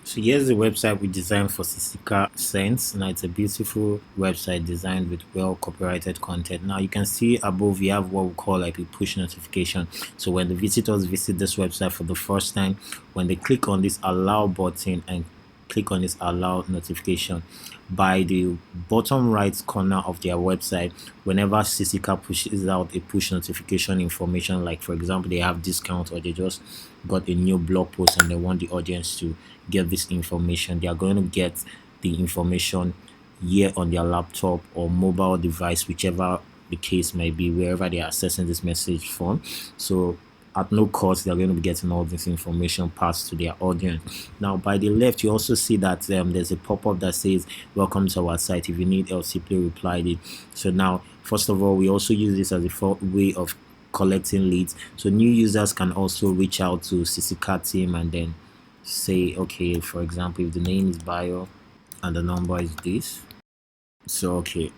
So here's the website we designed for Cececa Scents. Now it's a beautiful website designed with well copyrighted content. Now you can see above we have what we call like a push notification. So when the visitors visit this website for the first time, when they click on this allow button and click on this allow notification, by the bottom right corner of their website, whenever Cececa pushes out a push notification information, like for example they have discount or they just got a new blog post and they want the audience to get this information, they are going to get the information here on their laptop or mobile device, whichever the case may be, wherever they are accessing this message from. So at no cost, they're going to be getting all this information passed to their audience. Now, by the left, you also see that there's a pop-up that says, welcome to our site. If you need help, simply reply it. So now, first of all, we also use this as a way of collecting leads. So new users can also reach out to Cececa team and then say, okay, for example, if the name is bio and the number is this, so okay,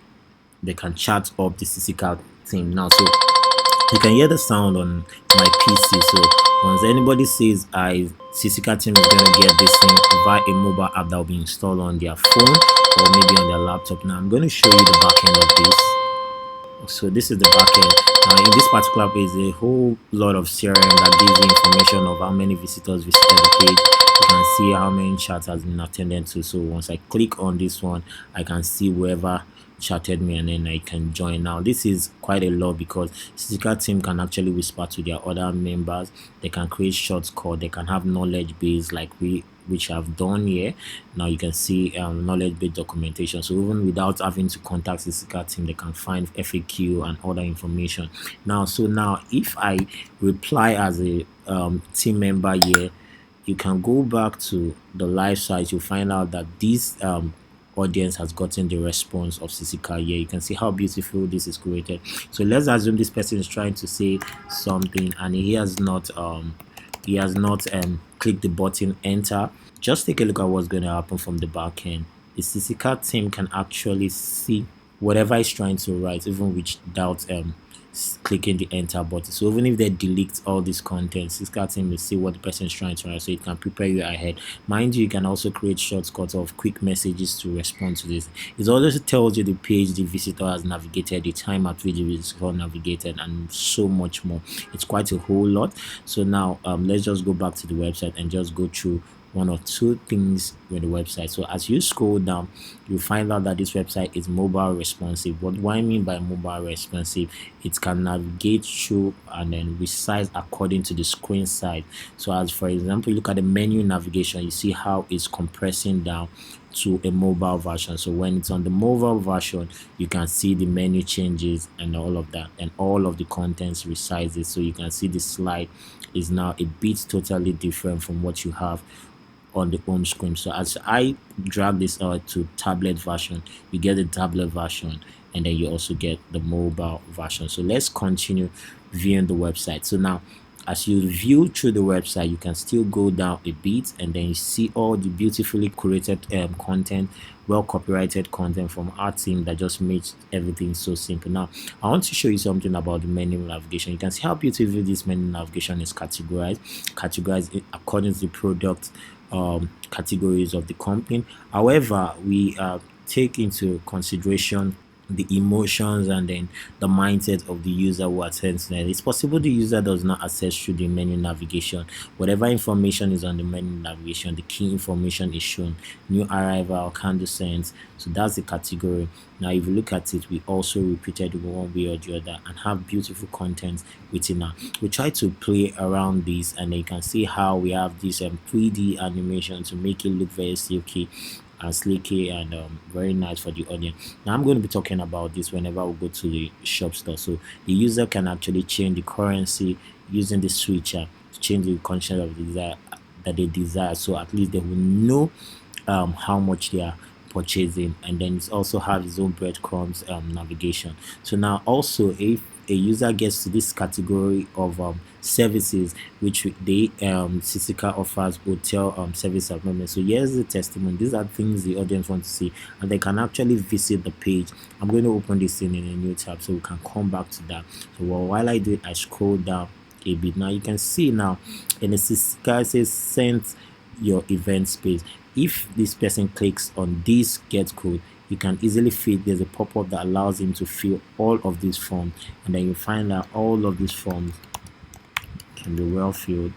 they can chat up the Cececa team now. So you can hear the sound on my PC. So once anybody says I Cececa team is gonna get this thing via a mobile app that will be installed on their phone or maybe on their laptop. Now I'm going to show you the back end of this. So this is the backend. Now in this particular page, a whole lot of CRM that gives you information of how many visitors visited the page. You can see how many chats has been attended to. So once I click on this one, I can see whoever chatted me and then I can join. Now this is quite a lot because Cececa team can actually whisper to their other members. They can create short code. They can have knowledge base like which I've done here. Now you can see knowledge based documentation. So even without having to contact the Cececa team, they can find FAQ and other information. Now, so now if I reply as a team member here, you can go back to the live site. You'll find out that this audience has gotten the response of Cececa here. You can see how beautiful this is created. So let's assume this person is trying to say something and he has not clicked the button enter. Just take a look at what's going to happen from the back end. The Cececa team can actually see whatever is trying to write, even without clicking the enter button. So even if they delete all this content, Cececa team will see what the person is trying to write, so it can prepare you ahead. Mind you, you can also create shortcuts of quick messages to respond to this. It also tells you the page the visitor has navigated, the time at which the visitor navigated, and so much more. It's quite a whole lot. So now let's just go back to the website and just go through one or two things with the website. So as you scroll down, you find out that this website is mobile responsive. What do I mean by mobile responsive? It can navigate through and then resize according to the screen size. So as for example, look at the menu navigation, you see how it's compressing down to a mobile version. So when it's on the mobile version, you can see the menu changes and all of that, and all of the contents resizes. So you can see the slide is now a bit totally different from what you have on the home screen. So as I drag this out to tablet version, you get the tablet version and then you also get the mobile version. So let's continue viewing the website. So now as you view through the website, you can still go down a bit and then you see all the beautifully curated content, well copyrighted content from our team that just makes everything so simple. Now I want to show you something about the menu navigation. You can see how beautiful this menu navigation is categorized according to the product categories of the company. However, we take into consideration the emotions and then the mindset of the user who attends it. It's possible the user does not access through the menu navigation. Whatever information is on the menu navigation, the key information is shown. New arrival, candle scents. So that's the category. Now, if you look at it, we also repeated one way or the other and have beautiful content within that. We try to play around this, and you can see how we have this 3D animation to make it look very silky and sleeky and very nice for the audience. Now I'm going to be talking about this whenever we go to the shop store. So the user can actually change the currency using the switcher to change the content of the desire that they desire. So at least they will know how much they are purchasing, and then it also have its own breadcrumbs navigation. So now also if a user gets to this category of services which they Cececa offers hotel service appointment. So here's the testimony. These are things the audience want to see and they can actually visit the page. I'm going to open this in a new tab so we can come back to that. So while I do it, I scroll down a bit. Now you can see now in the Cececa, it says sent your event space. If this person clicks on this get code, you can easily fill. There's a pop-up that allows him to fill all of these forms, and then you find that all of these forms can be well filled.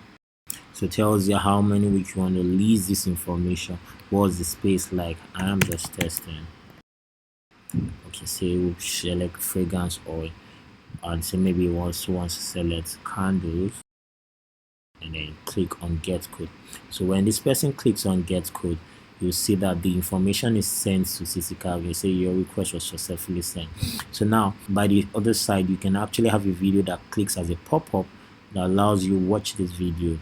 So it tells you how many weeks you want to release this information. What's the space like? I am just testing. Okay, say we select fragrance oil, and say maybe you also want to select candles, and then click on get code. So when this person clicks on get code, you'll see that the information is sent to Cececa. You say your request was successfully sent. So now by the other side, you can actually have a video that clicks as a pop-up that allows you watch this video. You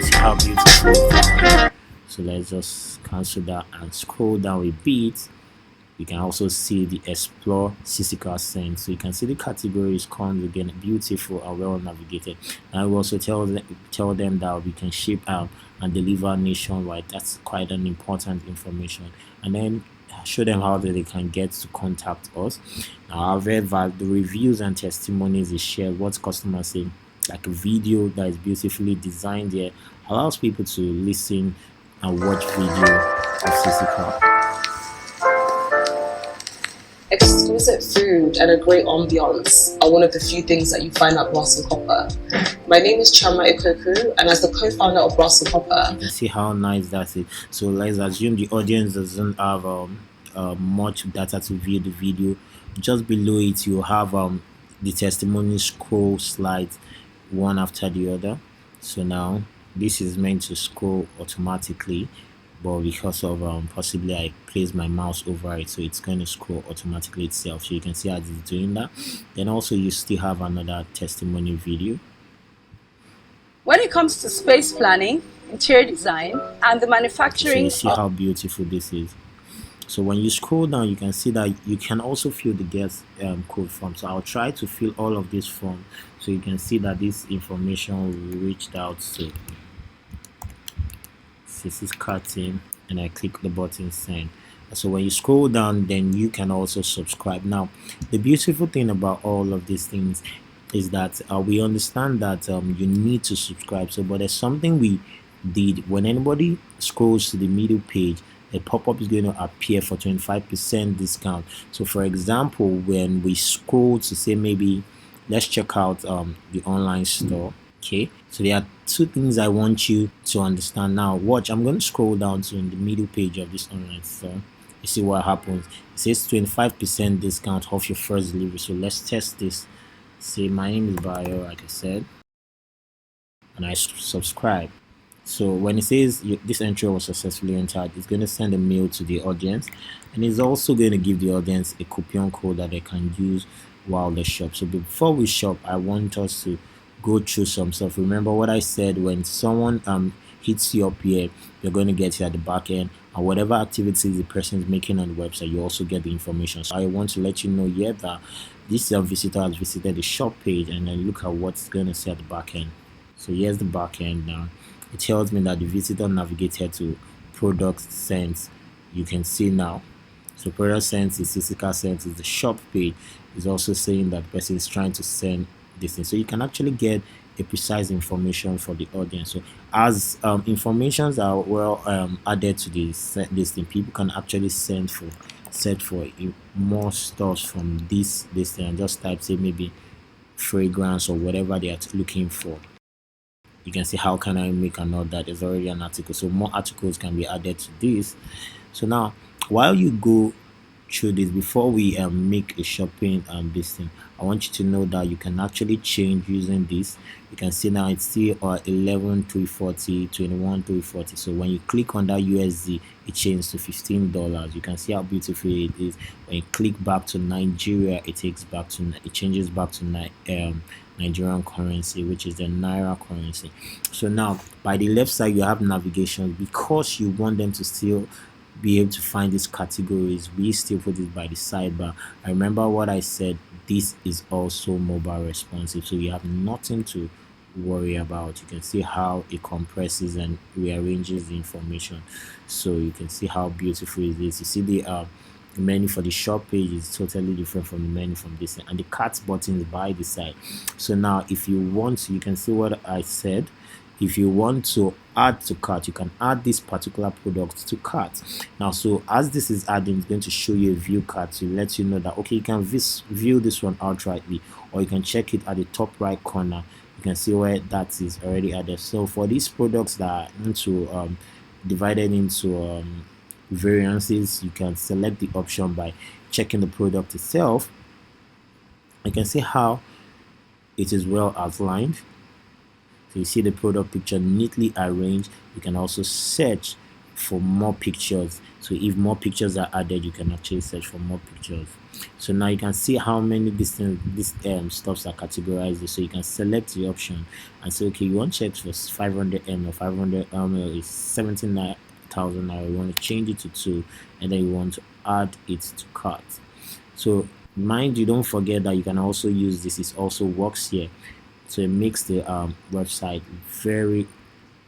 see how beautiful it is. So let's just cancel that and scroll down a bit. You can also see the explore Cececa Scents. So you can see the categories come again, beautiful and well navigated. And we also tell them that we can ship out and deliver nationwide. That's quite an important information. And then show them how they can get to contact us. Now, however, the reviews and testimonies is shared. What customers say, like a video that is beautifully designed here, allows people to listen and watch video of Cececa. Exquisite food and a great ambiance are one of the few things that you find at Brass and Copper. My name is Chama Ikoku, and as the co-founder of Brass and Copper, You can see how nice that is. So let's assume the audience doesn't have much data to view the video. Just below it, you have the testimony scroll slides one after the other. So now this is meant to scroll automatically, but because of possibly I place my mouse over it, so it's going to scroll automatically itself. So you can see how it's doing that. Then also you still have another testimony video. When it comes to space planning, interior design, and the So manufacturing you see how beautiful this is. So when you scroll down, you can see that you can also fill the get code form. So I'll try to fill all of this form, so you can see that this information reached out to Cececa team, and I click the button send. So when you scroll down, then you can also subscribe. Now, the beautiful thing about all of these things is that we understand that you need to subscribe. So, but there's something we did. When anybody scrolls to the middle page, a pop-up is going to appear for 25% discount. So, for example, when we scroll to say maybe let's check out the online store. Okay, so there are two things I want you to understand. Now watch, I'm going to scroll down to in the middle page of this online store. You see what happens. It says 25% discount off your first delivery. So let's test this. Say my name is Bayo, like I said, and I subscribe. So when it says this entry was successfully entered, it's going to send a mail to the audience, and it's also going to give the audience a coupon code that they can use while they shop. So before we shop, I want us to go through some stuff. Remember what I said: when someone hits you up here, you're going to get it at the back end, and whatever activities the person is making on the website, you also get the information. So I want to let you know here that this visitor has visited the shop page, and then look at what's going to say at the back end. So here's the back end now. It tells me that the visitor navigated to product sense. You can see now. So product sense is Cececa Scents is the shop page. Is also saying that the person is trying to send this thing. So you can actually get a precise information for the audience. So as informations are well added to this thing, people can actually set for more stuff from this thing, and just type say maybe fragrance or whatever they are looking for. You can see how can I make an order. There's already an article, so more articles can be added to this. So now while you go through this, before we make a shopping this thing, I want you to know that you can actually change using this. You can see now it's still 11,340, 21,340. So when you click on that USD, it changes to $15. You can see how beautiful it is. When you click back to Nigeria, it changes back to Nigerian currency, which is the Naira currency. So now by the left side you have navigation, because you want them to still be able to find these categories. We still put it by the sidebar. I remember what I said, this is also mobile responsive, so you have nothing to worry about. You can see how it compresses and rearranges the information, so you can see how beautiful it is. You see the The menu for the shop page is totally different from the menu from this, and the cart button is by the side. So now if you want to, you can see what I said. If you want to add to cart, you can add this particular product to cart. Now, so as this is adding, it's going to show you a view cart to let you know that okay, you can view this one outrightly, or you can check it at the top right corner. You can see where that is already added. So for these products that are into divided into variances, you can select the option by checking the product itself. You can see how it is well outlined. So you see the product picture neatly arranged. You can also search for more pictures. So if more pictures are added, you can actually search for more pictures. So now you can see how many these stuffs are categorized. So you can select the option and say, okay, you want check for 500 ml, 500 ml is 79,000 now. You want to change it to 2, and then you want to add it to cart. So mind you, don't forget that you can also use this. It also works here, so it makes the website very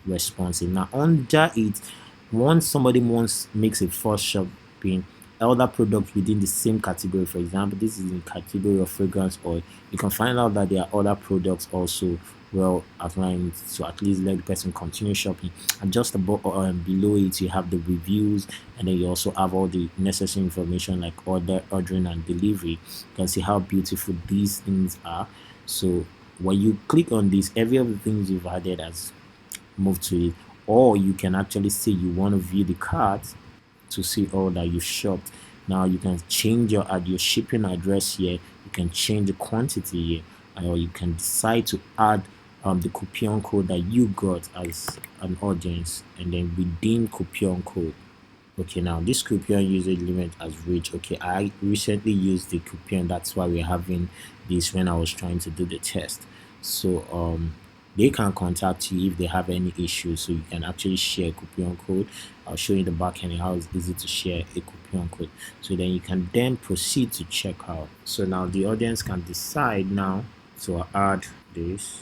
responsive. Now under it, once somebody makes a first shopping other product within the same category, for example, this is in category of fragrance oil, you can find out that there are other products also well outlined, so at least let the person continue shopping. And just above below it, you have the reviews, and then you also have all the necessary information like ordering and delivery. You can see how beautiful these things are. So when you click on this, every of the things you've added has moved to it, or you can actually say you want to view the cart to see all that you shopped. Now you can change your shipping address here. You can change the quantity here, or you can decide to add the coupon code that you got as an audience, and then redeem coupon code. Okay, now this coupon usage limit has reached. Okay, I recently used the coupon, that's why we're having this when I was trying to do the test. So they can contact you if they have any issues, so you can actually share a coupon code. I'll show you the back end how it's easy to share a coupon code, so then you can then proceed to checkout. So now the audience can decide now to add this.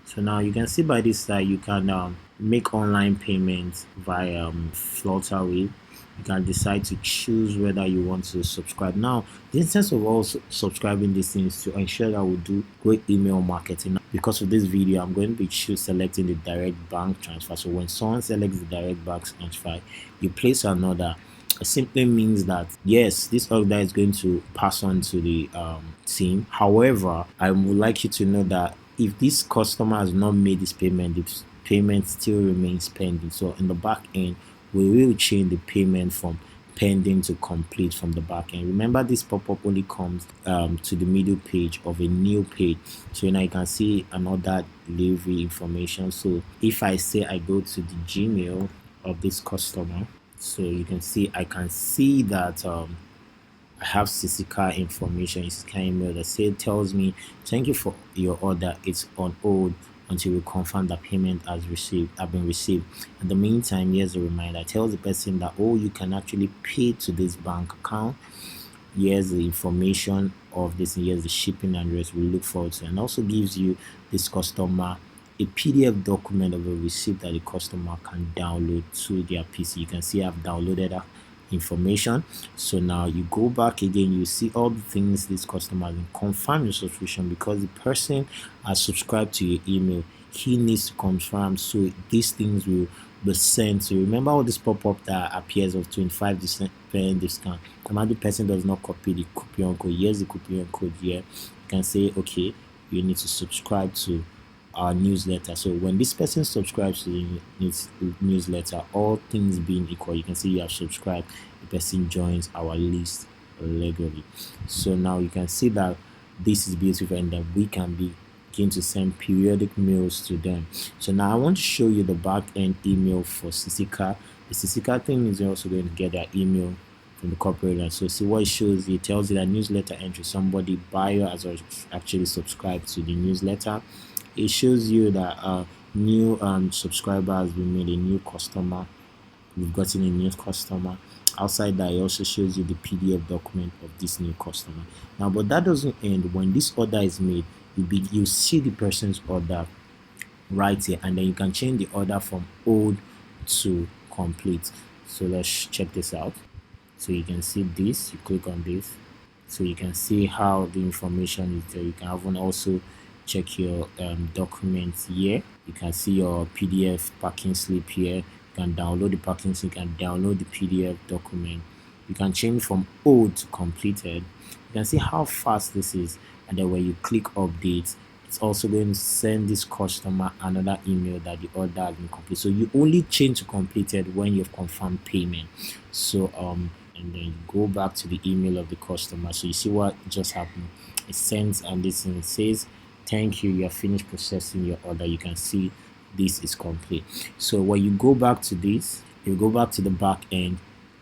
So now you can see by this side you can make online payments via Flutterwave. You can decide to choose whether you want to subscribe. Now, the instance of also subscribing these things to ensure that we do great email marketing. Because of this video, I'm going to be selecting the direct bank transfer. So when someone selects the direct bank transfer, you place an order. It simply means that yes, this order is going to pass on to the team. However, I would like you to know that if this customer has not made this payment, the payment still remains pending. So in the back end, we will change the payment from pending to complete from the back end. Remember, this pop-up only comes to the middle page of a new page. So now you can see another delivery information. So if I say I go to the Gmail of this customer, so you can see I can see that I have Cececa information. Cececa email that tells me thank you for your order. It's on hold until we confirm that payment has been received. In the meantime, here's a reminder. Tells the person that oh, you can actually pay to this bank account. Here's the information of this, and here's the shipping address we look forward to, and also gives you this customer a PDF document of a receipt that the customer can download to their PC. You can see I've downloaded that information. So now you go back again, you see all the things this customer has, confirm your subscription, because the person has subscribed to your email, he needs to confirm, so these things will be sent. So remember all this pop-up that appears of 25% discount. The person does not copy the coupon code. Here's the coupon code here. You can say okay, you need to subscribe to our newsletter. So when this person subscribes to the newsletter, all things being equal, you can see you have subscribed, the person joins our list regularly. So now you can see that this is beautiful, and that we can begin to send periodic mails to them. So now I want to show you the back end email for Cececa. The Cececa thing is also going to get their email from the corporate. So see what it shows. It tells you that newsletter entry, somebody buyer has actually subscribed to the newsletter. It shows you that new subscriber has been made, a new customer. We've gotten a new customer. Outside that, it also shows you the PDF document of this new customer. Now, but that doesn't end. When this order is made, you see the person's order right here, and then you can change the order from old to complete. So let's check this out. So you can see this, you click on this, so you can see how the information is there. You can even also check your documents here. You can see your PDF parking slip here. You can download the parking slip, you can download the PDF document. You can change from old to completed. You can see how fast this is, and then when you click update, it's also going to send this customer another email that the order has been complete. So you only change to completed when you've confirmed payment. So and then you go back to the email of the customer. So you see what just happened. It sends and this and it says, thank you, you have finished processing your order. You can see this is complete. So when you go back to this, you go back to the back end,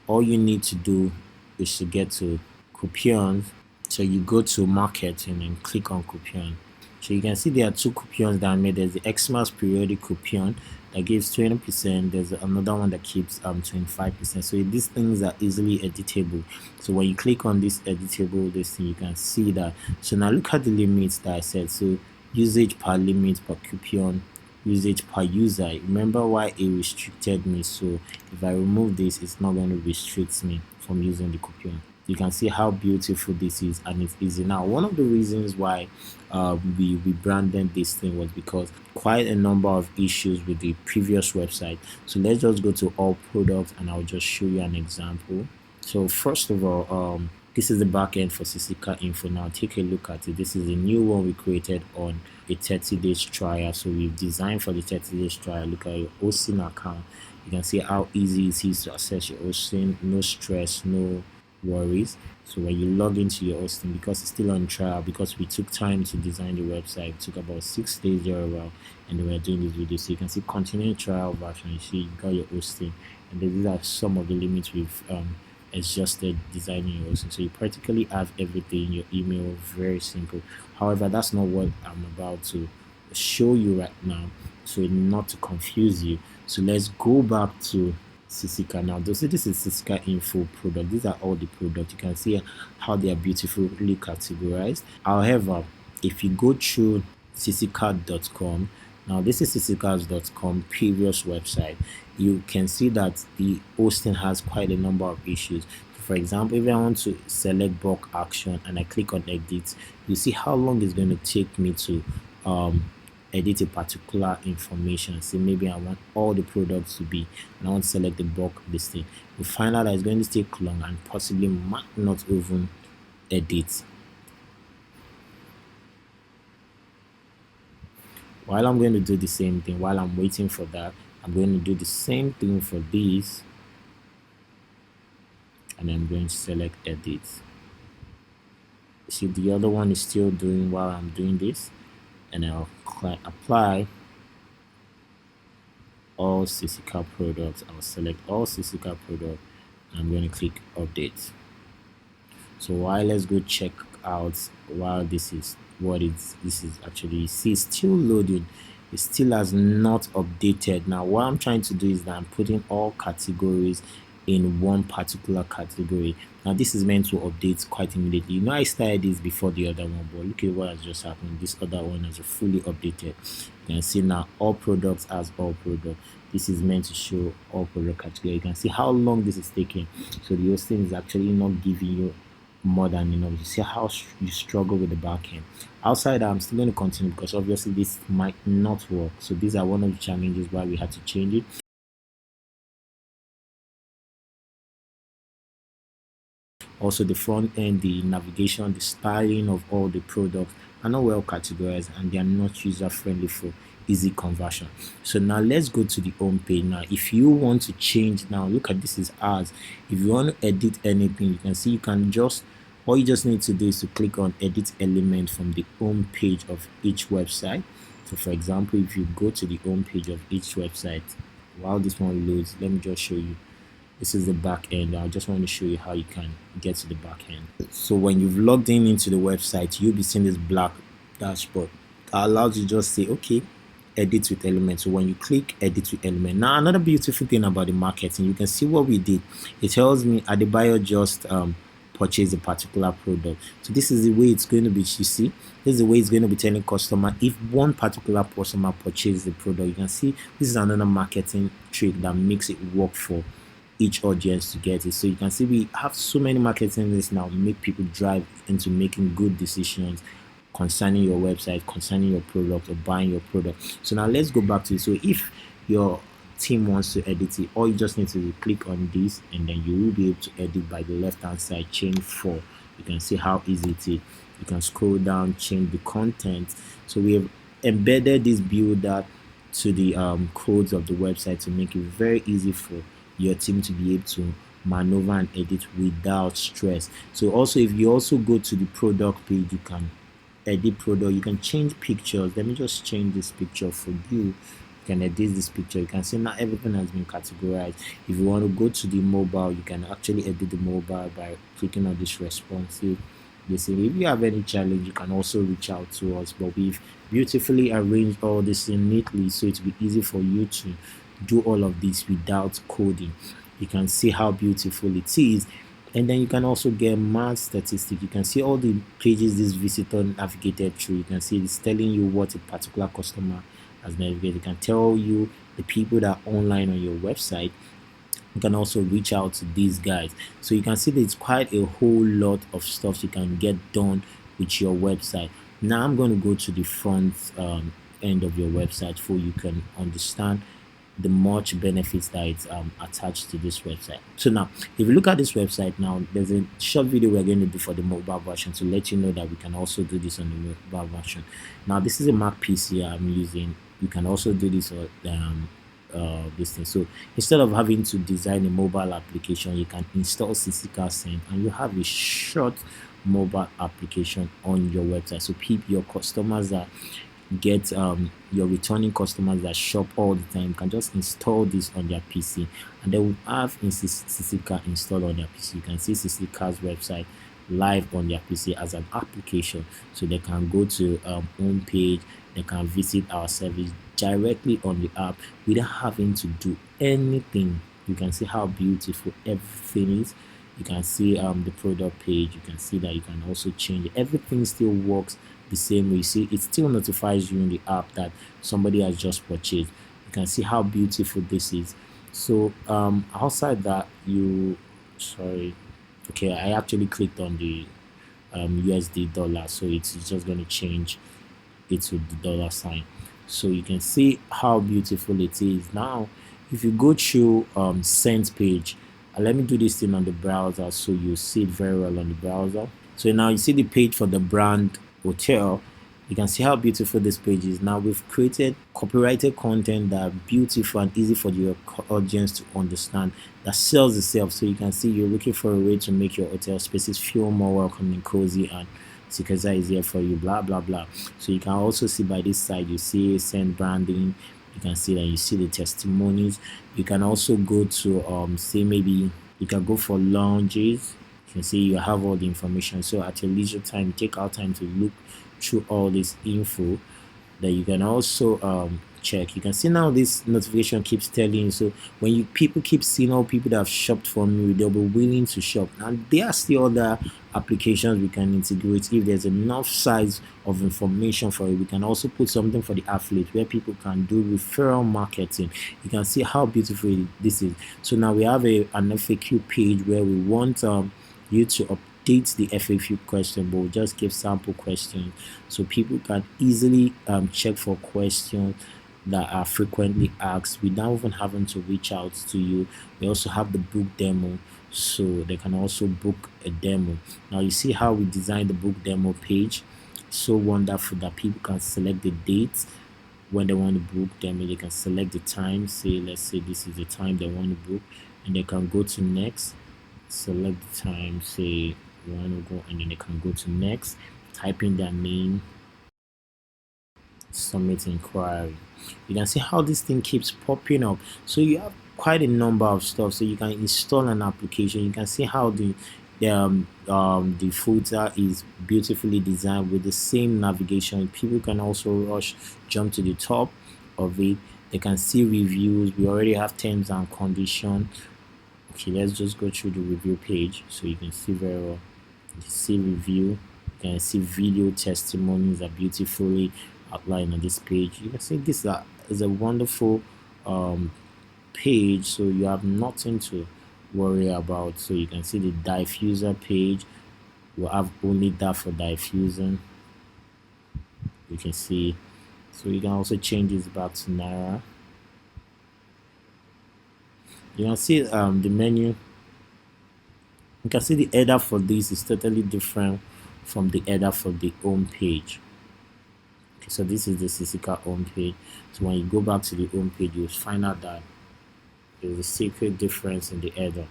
all you need to do is to get to coupons. So you go to marketing and click on coupon. So you can see there are two coupons that are made. There's the Xmas periodic coupon that gives 20%. There's another one that keeps 25%. So these things are easily editable. So when you click on this editable this thing, you can see that. So now look at the limits that I said. So usage per limit per coupon, usage per user. Remember why it restricted me. So if I remove this, it's not going to restrict me from using the coupon. You can see how beautiful this is, and it's easy. Now one of the reasons why we branded this thing was because quite a number of issues with the previous website. So let's just go to all products and I'll just show you an example. So first of all, this is the backend for Cececa Info. Now take a look at it. This is a new one we created on a 30 days trial. So we've designed for the 30 days trial. Look at your hosting account. You can see how easy it is to access your hosting. No stress, no worries. So when you log into your hosting, because it's still on trial, because we took time to design the website, it took about 6 days there around, and we're doing this video. So you can see continuing trial version. You see you got your hosting, and these are some of the limits we've adjusted designing your hosting. So you practically have everything, your email, very simple. However, that's not what I'm about to show you right now, so not to confuse you. So let's go back to Cececa now. This is Cececa Info product. These are all the products. You can see how they are beautifully categorized. However, if you go through cececa.com, now this is cececa.com previous website, you can see that the hosting has quite a number of issues. For example, if I want to select bulk action and I click on edit, you see how long it's going to take me to edit a particular information. Say maybe I want all the products to be, and I want to select the bulk listing. You find out that it's going to take long and possibly might not even edit. While I'm going to do the same thing, while I'm waiting for that, I'm going to do the same thing for these, and I'm going to select edit. See, the other one is still doing while I'm doing this, and I'll apply all Cececa products. I'll select all Cececa products, and I'm going to click update. So while let's go check out while this is what this is actually. You see, it's still loading. It still has not updated. Now what I'm trying to do is that I'm putting all categories in one particular category. Now this is meant to update quite immediately. You know, I started this before the other one, but look at what has just happened. This other one has fully updated. You can see now all products as all products. This is meant to show all product category. You can see how long this is taking. So the hosting is actually not giving you more than enough. You see how you struggle with the back end. Outside, I'm still going to continue because obviously this might not work. So these are one of the challenges why we had to change it. Also the front end, the navigation, the styling of all the products are not well categorized, and they are not user friendly for easy conversion. So now let's go to the home page. Now if you want to change, now look at this is ours. If you want to edit anything, you can see you can just, all you just need to do is to click on edit element from the home page of each website. So for example, if you go to the home page of each website, while this one loads, let me just show you. This is the back end. I just want to show you how you can get to the back end. So when you've logged in into the website, you'll be seeing this black dashboard that allows you to just say, okay, edit with element. So when you click edit with element, now another beautiful thing about the marketing, you can see what we did. It tells me Adebayo just purchase a particular product. So this is the way it's going to be. You see, this is the way it's going to be telling customer if one particular customer purchases the product. You can see this is another marketing trick that makes it work for each audience to get it. So you can see we have so many marketing lists now make people drive into making good decisions concerning your website, concerning your product, or buying your product. So now let's go back to it. So if your team wants to edit it, all you just need to click on this, and then you will be able to edit by the left hand side, chain 4. You can see how easy it is. You can scroll down, change the content. So we have embedded this builder to the codes of the website to make it very easy for your team to be able to maneuver and edit without stress. So also, if you also go to the product page, you can edit product, you can change pictures. Let me just change this picture for you. You can edit this picture. You can see now everything has been categorized. If you want to go to the mobile, you can actually edit the mobile by clicking on this responsive. Listen, if you have any challenge, you can also reach out to us. But we've beautifully arranged all this in neatly so it will be easy for you to do all of this without coding. You can see how beautiful it is. And then you can also get math statistics. You can see all the pages this visitor navigated through. You can see it's telling you what a particular customer has navigated. It can tell you the people that are online on your website. You can also reach out to these guys. So you can see that it's quite a whole lot of stuff you can get done with your website. Now I'm going to go to the front end of your website so you can understand the much benefits that is attached to this website. So now, if you look at this website now, there's a short video we're going to do for the mobile version to let you know that we can also do this on the mobile version. Now, this is a Mac PC I'm using. You can also do this on this thing. So instead of having to design a mobile application, you can install Cececa Scents and you have a short mobile application on your website. So people, your customers that get your returning customers that shop all the time can just install this on their PC, and they will have Cececa installed on their PC. You can see Cececa's website live on their PC as an application, so they can go to home page, they can visit our service directly on the app without having to do anything. You can see how beautiful everything is. You can see the product page. You can see that you can also change it. Everything still works the same way. You see, it still notifies you in the app that somebody has just purchased. You can see how beautiful this is. So outside that, sorry, okay, I actually clicked on the USD dollar, so it's just going to change it to the dollar sign. So you can see how beautiful it is. Now if you go to scent page, let me do this thing on the browser so you see it very well on the browser. So now you see the page for the brand hotel. You can see how beautiful this page is. Now we've created copyrighted content that are beautiful and easy for your audience to understand, that sells itself. So you can see you're looking for a way to make your hotel spaces feel more welcoming, cozy, and Cececa is here for you, blah blah blah. So you can also see by this side, you see scent branding. You can see that you see the testimonies. You can also go to say maybe you can go for lounges. You can see you have all the information. So at your leisure time, take out time to look through all this info. That you can also check. You can see now this notification keeps telling you. So when people keep seeing all people that have shopped from you, they'll be willing to shop. And there are still other applications we can integrate. If there's enough size of information for it, we can also put something for the affiliate where people can do referral marketing. You can see how beautiful this is. So now we have an FAQ page where we want you to update the FAQ question, but we'll just give sample questions so people can easily check for questions that are frequently asked without even having to reach out to you. We also have the book demo, so they can also book a demo. Now you see how we designed the book demo page, so wonderful that people can select the dates when they want to book demo. They can select the time, say let's say this is the time they want to book, and they can go to next, select the time, say want to go, and then they can go to next, type in their name, submit inquiry. You can see how this thing keeps popping up. So you have quite a number of stuff. So you can install an application. You can see how the footer is beautifully designed with the same navigation. People can also jump to the top of it. They can see reviews. We already have terms and conditions. Okay, let's just go through the review page so you can see very well. You can see review. You can see video testimonies are beautifully outlined on this page. You can see this is a wonderful page, so you have nothing to worry about. So you can see the diffuser page. We'll have only that for diffusing. You can see, so you can also change this back to Naira. You can see the menu. You can see the header for this is totally different from the header for the home page. Okay, so this is the Cececa home page. So when you go back to the home page, you'll find out that there's a secret difference in the header.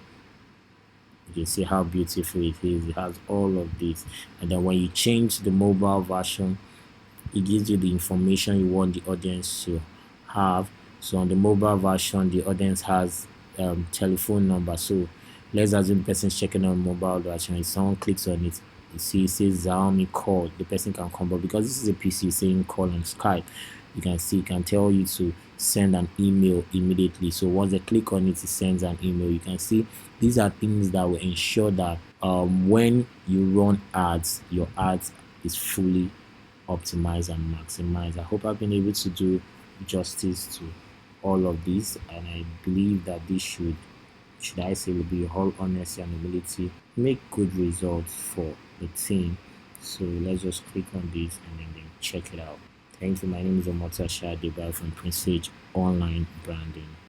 You can see how beautiful it is. It has all of this, and then when you change the mobile version, it gives you the information you want the audience to have. So on the mobile version, the audience has telephone number. So let's assume the person's checking on mobile version. If someone clicks on it, you see it says Xiaomi call, the person can come. But because this is a PC saying call on Skype, you can see it can tell you to send an email immediately. So once they click on it, it sends an email. You can see these are things that will ensure that when you run ads, your ads is fully optimize and maximize. I hope I've been able to do justice to all of this, and I believe that this should I say, will be all honesty and ability make good results for the team. So let's just click on this and then check it out. Thank you. My name is Omota Shadeba from Prestige Online Branding.